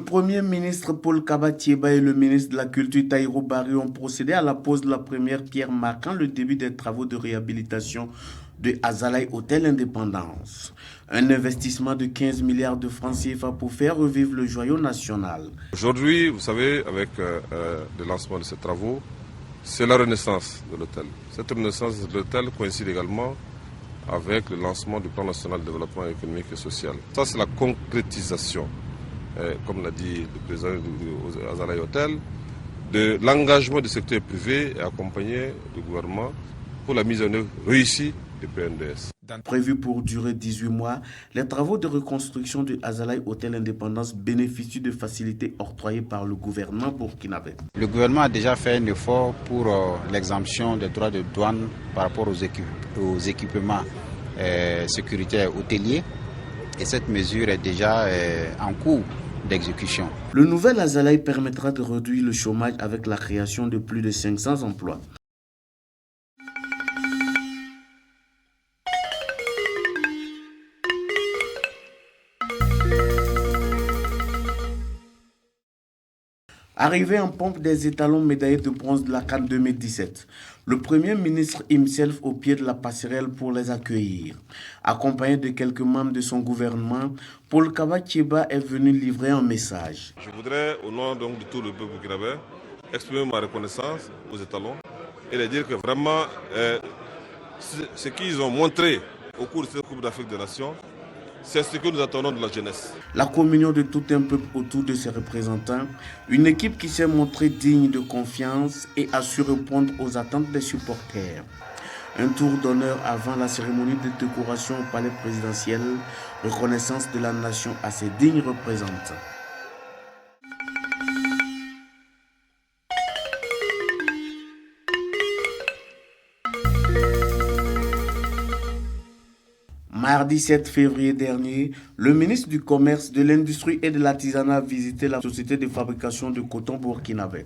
Premier ministre Paul Kaba-Thiéba et le ministre de la Culture Tahirou Barry ont procédé à la pose de la première pierre marquant le début des travaux de réhabilitation de Azalaï Hôtel Indépendance. Un investissement de 15 milliards de francs CFA pour faire revivre le joyau national. Aujourd'hui, vous savez, avec le lancement de ces travaux, c'est la renaissance de l'hôtel. Cette renaissance de l'hôtel coïncide également avec le lancement du plan national de développement économique et social. Ça, c'est la concrétisation, comme l'a dit le président du Azalaï Hôtel, de l'engagement du secteur privé et accompagné du gouvernement pour la mise en œuvre réussie du PNDS. Prévu pour durer 18 mois, les travaux de reconstruction du Azalaï Hôtel Indépendance bénéficient de facilités octroyées par le gouvernement burkinabé. Le gouvernement a déjà fait un effort pour l'exemption des droits de douane par rapport aux équipements sécuritaires hôteliers et cette mesure est déjà en cours d'exécution. Le nouvel Azalaï permettra de réduire le chômage avec la création de plus de 500 emplois. Arrivé en pompe des étalons médaillés de bronze de la CAN 2017, le Premier ministre himself au pied de la passerelle pour les accueillir. Accompagné de quelques membres de son gouvernement, Paul Kaba-Thiéba est venu livrer un message. Je voudrais, au nom donc, de tout le peuple burkinabé, exprimer ma reconnaissance aux étalons et leur dire que vraiment, ce qu'ils ont montré au cours de cette Coupe d'Afrique des Nations, c'est ce que nous attendons de la jeunesse. La communion de tout un peuple autour de ses représentants, une équipe qui s'est montrée digne de confiance et a su répondre aux attentes des supporters. Un tour d'honneur avant la cérémonie de décoration au palais présidentiel, reconnaissance de la nation à ses dignes représentants. Mardi 7 février dernier, le ministre du Commerce, de l'Industrie et de l'Artisanat a visité la société de fabrication de coton burkinabé.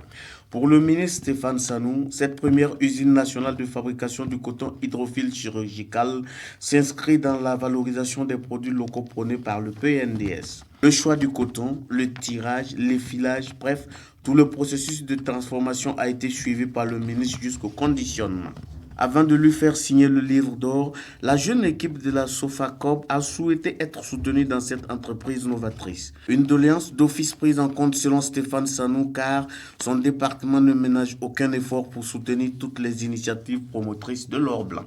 Pour le ministre Stéphane Sanou, cette première usine nationale de fabrication du coton hydrophile chirurgical s'inscrit dans la valorisation des produits locaux prônés par le PNDS. Le choix du coton, le tirage, l'effilage, bref, tout le processus de transformation a été suivi par le ministre jusqu'au conditionnement. Avant de lui faire signer le livre d'or, la jeune équipe de la Sofacob a souhaité être soutenue dans cette entreprise novatrice. Une doléance d'office prise en compte selon Stéphane Sanou car son département ne ménage aucun effort pour soutenir toutes les initiatives promotrices de l'or blanc.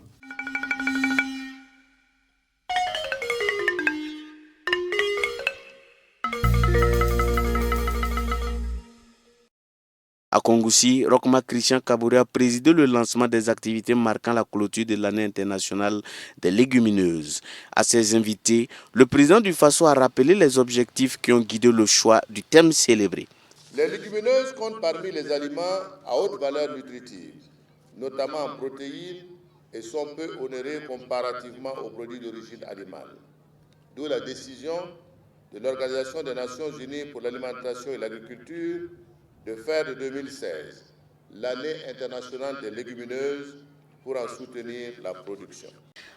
À Kongoussi, Rokma Christian Kabouré a présidé le lancement des activités marquant la clôture de l'année internationale des légumineuses. À ses invités, le président du FASO a rappelé les objectifs qui ont guidé le choix du thème célébré. Les légumineuses comptent parmi les aliments à haute valeur nutritive, notamment en protéines, et sont peu onérées comparativement aux produits d'origine animale. D'où la décision de l'Organisation des Nations Unies pour l'alimentation et l'agriculture de faire de 2016 l'année internationale des légumineuses pour en soutenir la production.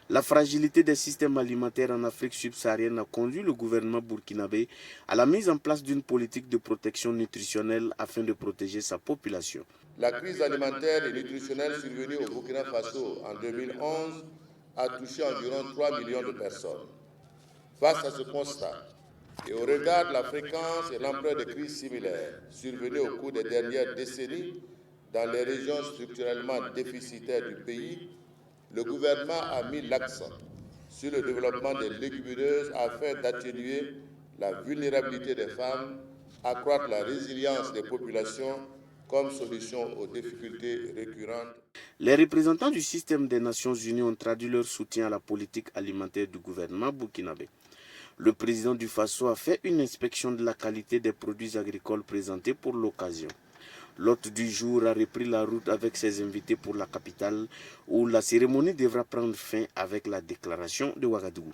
La fragilité des systèmes alimentaires en Afrique subsaharienne a conduit le gouvernement burkinabé à la mise en place d'une politique de protection nutritionnelle afin de protéger sa population. La crise alimentaire et nutritionnelle survenue au Burkina Faso en 2011 a touché environ 3 millions de personnes. Face à ce constat, et au regard de la fréquence et l'ampleur des crises similaires survenues au cours des dernières décennies dans les régions structurellement déficitaires du pays, le gouvernement a mis l'accent sur le développement des légumineuses afin d'atténuer la vulnérabilité des femmes, accroître la résilience des populations comme solution aux difficultés récurrentes. Les représentants du système des Nations Unies ont traduit leur soutien à la politique alimentaire du gouvernement burkinabé. Le président du FASO a fait une inspection de la qualité des produits agricoles présentés pour l'occasion. L'hôte du jour a repris la route avec ses invités pour la capitale où la cérémonie devra prendre fin avec la déclaration de Ouagadougou.